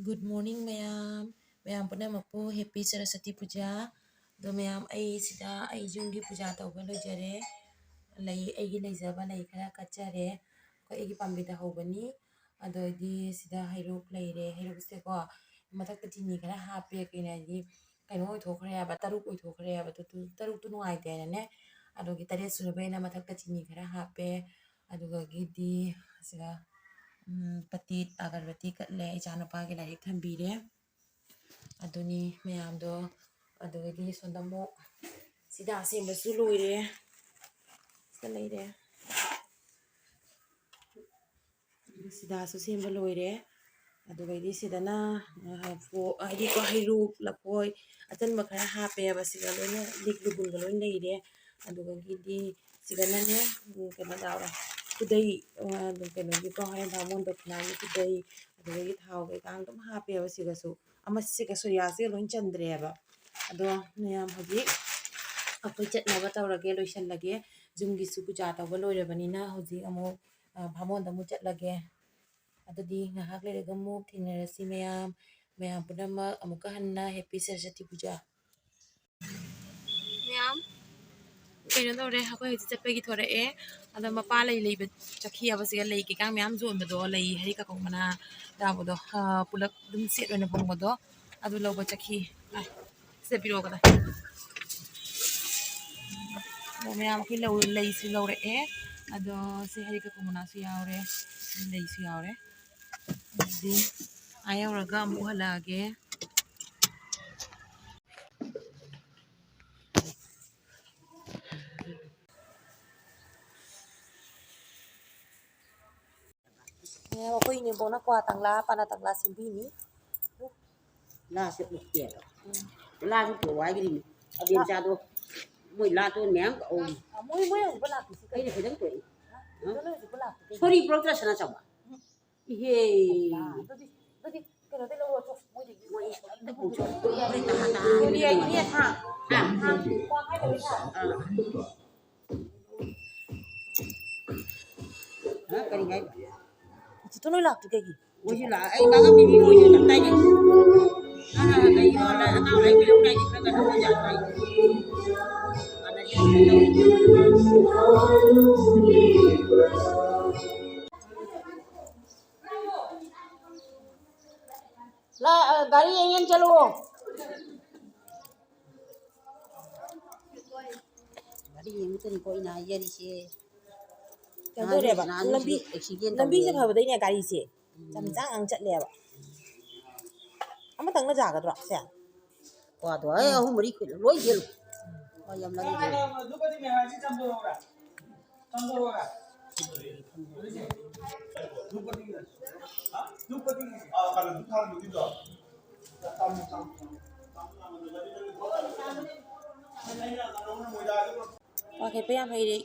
Good morning mayam. Mayam ꯄꯨꯝꯅꯃꯛꯄꯨ happy Saraswati Puja. ꯑꯗꯣ ꯃꯌꯥꯝ ꯑꯩ ꯁꯤꯗ ꯑꯩ ꯌꯨꯝꯒꯤ ꯄꯨꯖꯥ ꯇꯧꯕ ꯂꯣꯏꯖꯔꯦ. ꯑꯩꯒꯤ ꯂꯩꯖꯕ ꯂꯩ ꯈꯔ ꯀꯠꯆꯔꯦ. ꯑꯩꯈꯣꯏ ꯑꯩꯒꯤ ꯄꯥꯝꯕꯤꯗ ꯍꯧꯕꯅꯤ. ꯑꯗꯣꯏꯗꯤ ꯁꯤꯗ ꯍꯩꯔꯨꯛ ꯂꯩꯔꯦ. ꯍꯩꯔꯨꯛꯁꯦꯀꯣ ꯃꯊꯛꯇ ꯆꯤꯅꯤ ꯈꯔ ꯍꯥꯞꯄꯦ ꯀꯩꯅꯣꯗꯤ ꯀꯩꯅꯣ ꯑꯣꯏꯊꯣꯛꯈ꯭ꯔꯦ ꯍꯥꯏꯕ ꯇꯔꯨꯛ ꯑꯣꯏꯊꯣꯛꯈ꯭ꯔꯦ ꯍꯥꯏꯕ ꯇꯔꯨꯛꯇꯨ ꯅꯨꯡꯉꯥꯏꯇꯦ ꯍꯥꯏꯅꯅꯦ. ꯑꯗꯨꯒꯤ ꯇꯔꯦꯠ ꯁꯨꯔꯕꯩꯅ ꯃꯊꯛꯇ ꯆꯤꯅꯤ ꯈꯔ ꯍꯥꯞꯄꯦ. ꯑꯗꯨꯒꯒꯤꯗꯤ ꯁꯤꯗ ꯄꯇꯤꯠ ꯑꯒꯔꯕꯇꯤ ꯀꯠꯂꯦ. ꯏꯆꯥꯅꯨꯄꯥꯒꯤ ꯂꯥꯏꯔꯤꯛ ꯊꯝꯕꯤꯔꯦ. ꯑꯗꯨꯅꯤ ꯃꯌꯥꯝꯗꯣ ꯑꯗꯨꯗꯒꯤ ꯁꯣꯝꯗ ꯑꯃꯨꯛ ꯁꯤꯗ ꯁꯦꯝꯕꯁꯨ ꯂꯣꯏꯔꯦ. ꯁꯤꯗ ꯂꯩꯔꯦ. ꯁꯤꯗꯥꯁꯨ ꯁꯦꯝꯕ ꯂꯣꯏꯔꯦ. ꯑꯗꯨꯒꯩꯗꯤ ꯁꯤꯗꯅ ꯍꯥꯏꯗꯤꯀꯣ ꯍꯩꯔꯨꯛ ꯂꯐꯣꯏ ꯑꯆꯟꯕ ꯈꯔ ꯍꯥꯞꯄꯦꯕ ꯁꯤꯗ ꯂꯣꯏꯅ ꯂꯤꯛ ꯂꯨꯒꯨꯜꯒ ꯂꯣꯏꯅ ꯂꯩꯔꯦ. ꯑꯗꯨꯒꯒꯤꯗꯤ ꯁꯤꯗꯅꯅꯦ ꯀꯩꯅꯣ ꯇꯧꯔꯦ ꯈꯨꯗꯩ ꯀꯩꯅꯣꯒꯤꯀꯣ ꯍꯣꯔꯦꯟ ꯕꯥꯃꯣꯟ ꯗꯈꯤꯅꯥꯒꯤ ꯈꯨꯗꯩ ꯑꯗꯨꯗꯒꯤ ꯊꯥꯎ ꯀꯩꯀꯥ ꯑꯗꯨꯝ ꯍꯥꯞꯄꯦꯕ ꯁꯤꯒꯁꯨ ꯁꯤꯒ ꯁꯣꯔꯤꯌꯥꯁꯤꯒ ꯂꯣꯏ ꯆꯟꯗ꯭ꯔꯦꯕ. ꯑꯗꯣ ꯃꯌꯥꯝ ꯍꯧꯖꯤꯛ ꯑꯩꯈꯣꯏ ꯆꯠꯅꯕ ꯇꯧꯔꯒꯦ ꯂꯣꯏꯁꯜꯂꯒꯦ. ꯌꯨꯝꯒꯤꯁꯨ ꯄꯨꯖꯥ ꯇꯧꯕ ꯂꯣꯏꯔꯕꯅꯤꯅ ꯍꯧꯖꯤꯛ ꯑꯃꯨꯛ ꯕꯥꯃꯣꯟꯗ ꯑꯃꯨꯛ ꯆꯠꯂꯒꯦ. ꯑꯗꯨꯗꯤ ꯉꯥꯏꯍꯥꯛ ꯂꯩꯔꯒ ꯑꯃꯨꯛ ꯊꯦꯡꯅꯔꯁꯤ ꯃꯌꯥꯝ ꯄꯨꯝꯅꯃꯛ ꯑꯃꯨꯛꯀ ꯍꯟꯅ ꯍꯦꯄꯤ ꯁꯔꯁꯋꯇꯤ ꯄꯨꯖꯥ. ꯃꯌꯥꯝ ꯀꯩꯅꯣ ꯇꯧꯔꯦ ꯑꯩꯈꯣꯏ ꯍꯧꯖꯤꯛ ꯆꯠꯄꯒꯤ ꯊꯣꯔꯛꯑꯦ. ꯑꯗꯣ ꯃꯄꯥ ꯂꯩꯕ ꯆꯠꯈꯤ ꯍꯥꯏꯕꯁꯤꯒ ꯂꯩ ꯀꯩꯀꯥ ꯃꯌꯥꯝ ꯌꯣꯟꯕꯗꯣ ꯂꯩ ꯍꯩ ꯀꯥꯀꯧ ꯃꯅꯥ ꯌꯥꯎꯕꯗꯣ ꯄꯨꯂꯞ ꯑꯗꯨꯝ ꯁꯦꯠ ꯑꯣꯏꯅ ꯐꯪꯕꯗꯣ ꯑꯗꯨ ꯂꯧꯕ ꯆꯠꯈꯤ. ꯁꯤꯗ ꯄꯤꯔꯛꯑꯣ ꯀꯗꯥꯏ. ꯃꯌꯥꯝ ꯑꯩꯈꯣꯏ ꯂꯩꯁꯨ ꯂꯧꯔꯛꯑꯦ. ꯑꯗꯣ ꯁꯤ ꯍꯩ ꯀꯥꯀꯧ ꯃꯅꯥꯁꯨ ꯌꯥꯎꯔꯦ. ꯂꯩꯁꯨ ꯌꯥꯎꯔꯦ. ꯑꯗꯨꯗꯤ ꯌꯧꯔꯒ ꯑꯃꯨꯛ ꯍꯜꯂꯛꯑꯒꯦ. ꯑꯩꯈꯣꯏ ꯏꯅꯦꯝꯕꯣꯛꯅ ꯀ꯭ꯋꯥ ꯇꯪꯂꯥ ꯄꯥꯅ ꯇꯪꯂꯥ ꯁꯦꯝꯕꯤꯅꯤ. ꯂꯥꯁꯦ ꯎꯠꯀꯦꯕ ꯂꯥꯁꯨ ꯄꯨꯔꯛꯑꯣ ꯍꯥꯏꯒꯤꯔꯤꯅꯤ ꯑꯕꯦꯝ ꯆꯥꯗꯣ ꯃꯣꯏ ꯂꯥꯇꯣꯟ ꯃꯌꯥꯝ ꯀꯛꯍꯧꯔꯤ. ꯃꯣꯏ ꯍꯧꯖꯤꯛ ꯂꯥꯛꯇꯣꯏꯁꯤ ꯑꯩꯅ ꯈꯤꯇꯪ ꯇꯣꯛꯏ. ꯍꯧꯖꯤꯛ ꯂꯥꯛꯇꯣꯏ. ꯁꯣꯔꯤ ꯄꯨꯔꯛꯇ꯭ꯔꯥ ꯁꯅꯥ ꯆꯥꯎꯕ ꯏꯍꯦ ꯑꯗꯨꯗꯤ ꯀꯩꯅꯣꯗꯩ ꯂꯧꯔꯣ ꯃꯣꯏꯗꯒꯤ. ꯃꯣꯏ ꯁꯣꯔꯤ ꯍꯥꯏꯗꯤꯅꯦ ꯊꯥ ꯀ꯭ꯋꯥ ꯈꯥꯏꯗꯕꯩ ꯊꯥ. ꯀꯔꯤ ꯍꯥꯏꯕ ꯍꯧꯖꯤꯛꯇ ꯅꯣꯏ ꯂꯥꯛꯇ꯭ꯔꯤ ꯀꯩꯒꯤ. ꯃꯣꯏꯁꯨ ꯂꯥꯛ ꯑꯩ ꯉꯥꯡꯉꯝꯃꯤꯅꯤ ꯃꯣꯏꯁꯨ ꯇꯞꯇꯥꯏꯗꯤ ꯀꯩꯒꯤꯅꯣ ꯑꯅꯥꯎ ꯂꯥꯏꯔꯤꯛ ꯂꯧꯗꯥꯏꯗꯤ ꯈꯔ ꯉꯟꯅ ꯃꯣꯏ ꯌꯥꯗ꯭ꯔꯣ गाड़ी यहीं चलो गाड़ी यहीं तरी कोई ना यारिसे ꯀꯩꯗꯧꯔꯦꯕ ꯂꯝꯕꯤꯁꯦ ꯐꯕꯗꯩꯅꯦ ꯒꯥꯔꯤꯁꯦ ꯆꯥꯡ ꯆꯠꯂꯦꯕ. ꯑꯃꯇꯪꯅ ꯌꯥꯒꯗ꯭ꯔꯣ ꯁꯦ. ꯀ꯭ꯋꯥꯗꯣ ꯑꯍꯨꯝ ꯃꯔꯤ ꯂꯣꯏ ꯌꯦꯜꯂꯨ ꯌꯥꯝ ꯂꯪ ꯀ꯭ꯋꯥ ꯈꯦꯠꯄ ꯌꯥꯝ ꯍꯩꯔꯦ.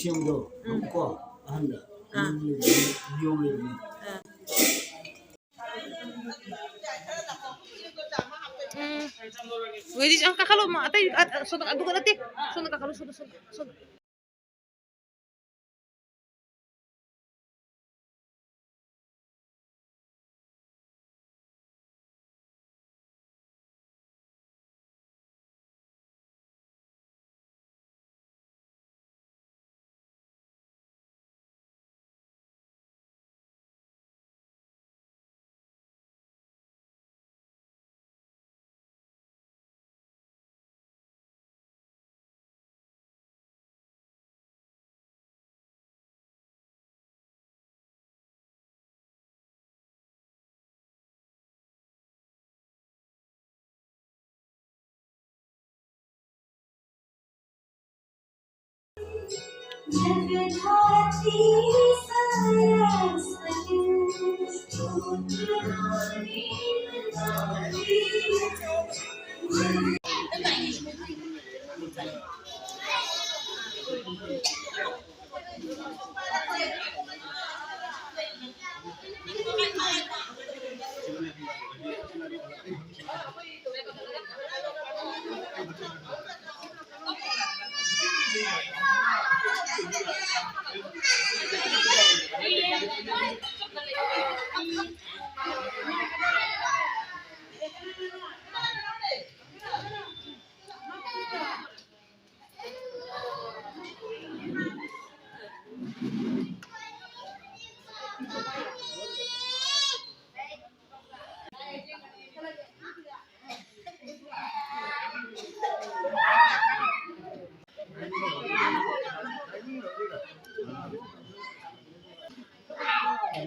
ꯁꯦꯝꯕꯗꯣ ꯀꯣ ꯑꯍꯟꯗ ꯌꯣꯝ ꯂꯩꯕꯅꯤ. ꯋꯦꯗꯤ ꯀꯥꯈꯠꯂꯣ ꯑꯇꯩ ꯁꯣꯝꯗ ꯑꯗꯨꯒ ꯅꯠꯇꯦ ꯁꯣꯝꯗ ꯀꯥꯈꯠꯂꯣ ꯁꯣꯝꯗ.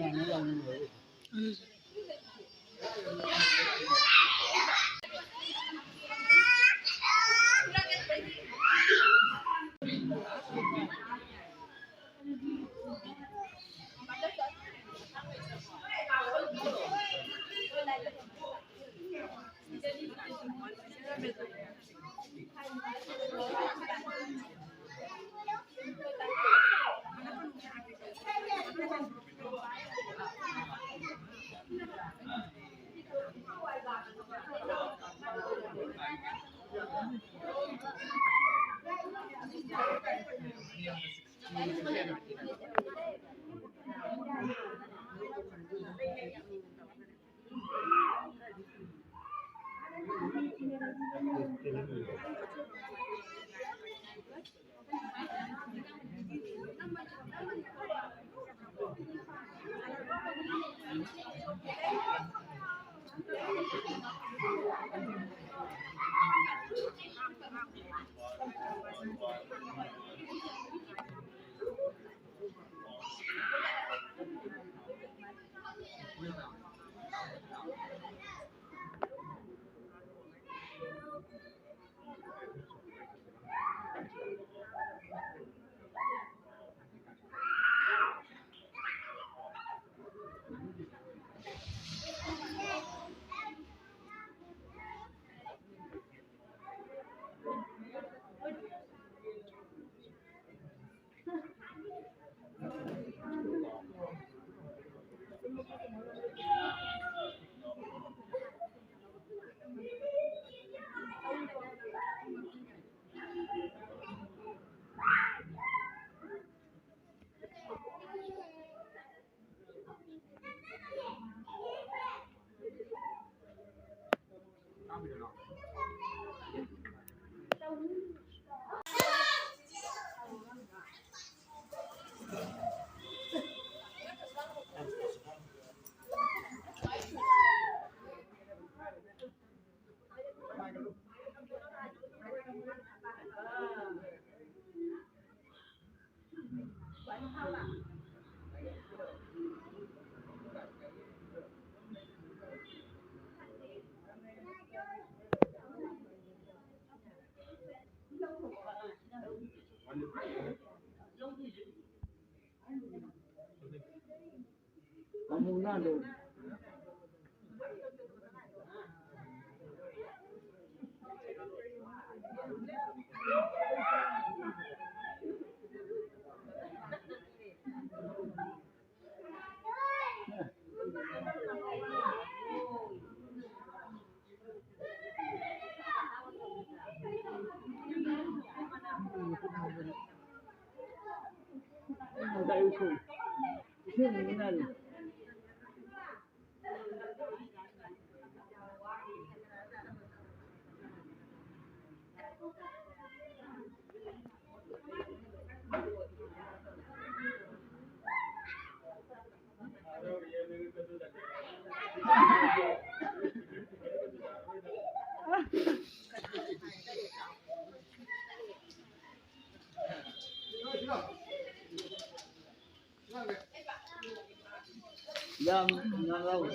แม่นี่ยังอยู่ kamu nado ada itu sini nado yang lalu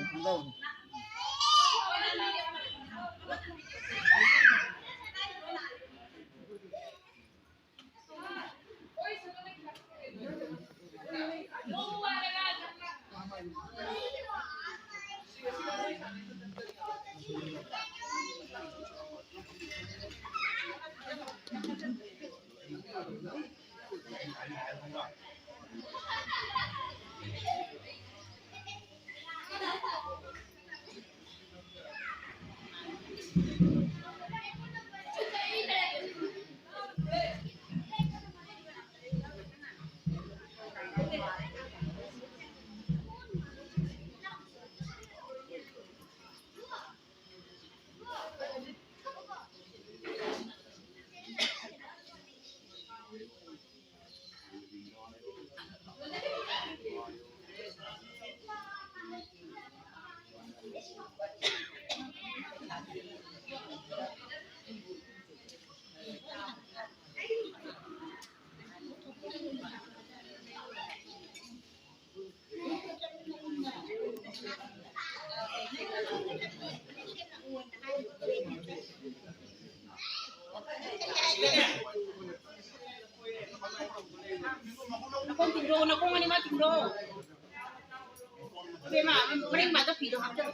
Bên mà bên mà cái phí đồ học chưa?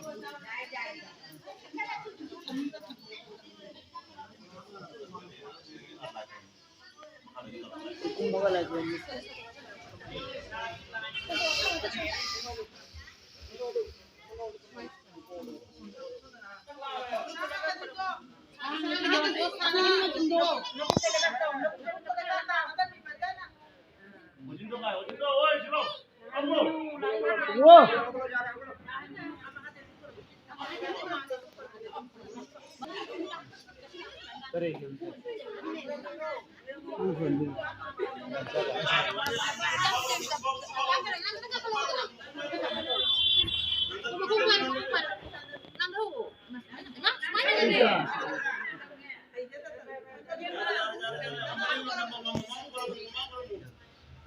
Cũng có lại rồi. Wow. Kare.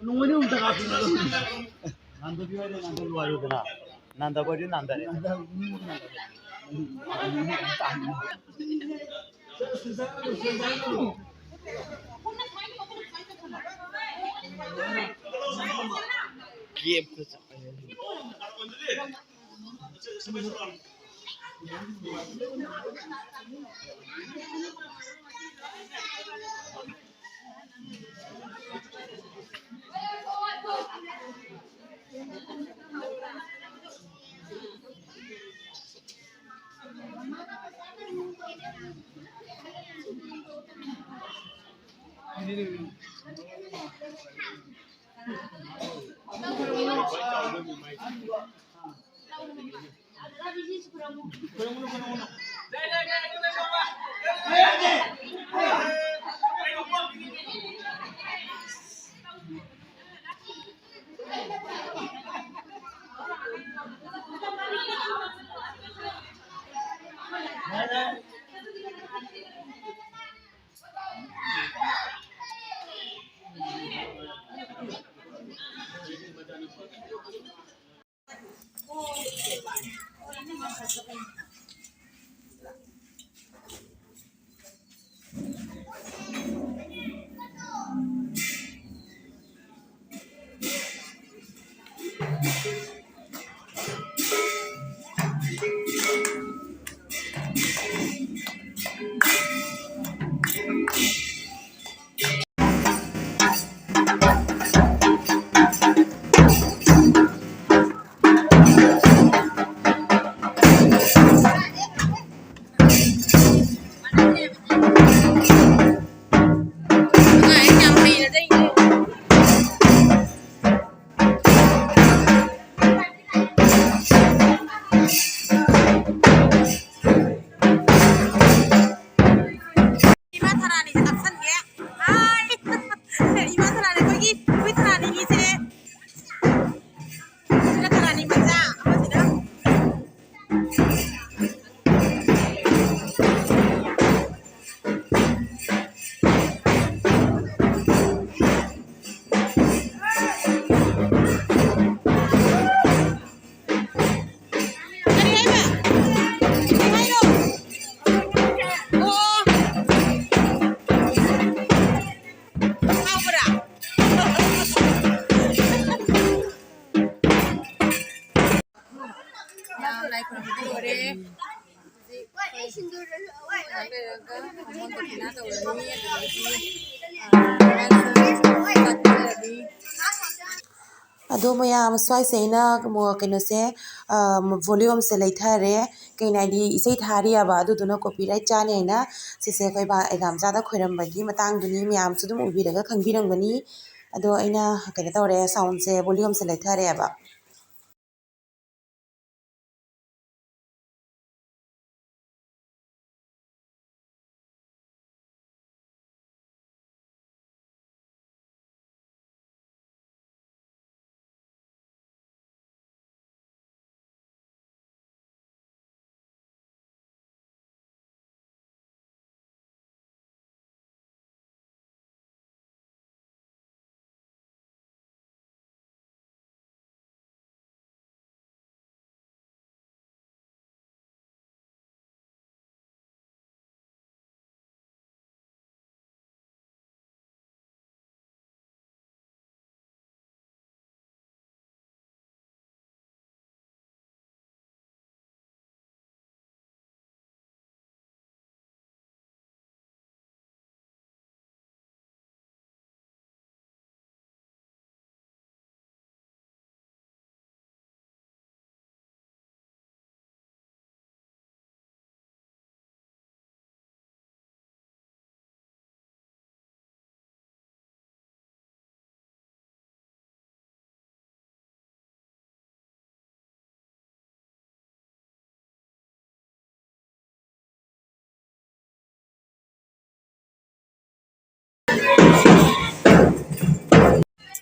Nunggu ni untuk apa? Nanda biar nanda luar itu na. Nanda baju nanda ni. Game ko sa. ꯑꯗꯣ ꯃꯌꯥꯝ ꯁ꯭ꯋꯥꯏꯁꯦ ꯑꯩꯅ ꯀꯩꯅꯣꯁꯦ ꯚꯣꯂ꯭ꯌꯨꯝꯁꯦ ꯂꯩꯊꯔꯦ ꯀꯩꯅꯣ ꯍꯥꯏꯗꯤ ꯏꯁꯩ ꯊꯥꯔꯤꯑꯕ ꯑꯗꯨꯗꯨꯅ copyright ꯆꯥꯅꯤ ꯍꯥꯏꯅ ꯁꯤꯁꯦ ꯑꯩꯈꯣꯏ ꯑꯦꯛꯖꯥꯝꯆꯥꯗ ꯈꯣꯏꯔꯝꯕꯒꯤ ꯃꯇꯥꯡꯗꯨꯅꯤ ꯃꯌꯥꯝꯁꯨ ꯑꯗꯨꯝ ꯎꯕꯤꯔꯒ ꯈꯪꯕꯤꯔꯝꯒꯅꯤ ꯑꯗꯣ ꯑꯩꯅ ꯀꯩꯅꯣ ꯇꯧꯔꯦ ꯁꯥꯎꯟꯁꯦ ꯚꯣꯂ꯭ꯌꯨꯝꯁꯦ ꯂꯩꯊꯔꯦꯕ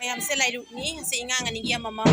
ꯃꯌꯥꯝꯁꯦ ꯂꯥꯏꯔꯨꯛꯅꯤ ꯉꯁꯤ ꯑꯉꯥꯡ ꯑꯅꯤꯒꯤ ꯑꯃꯃꯝ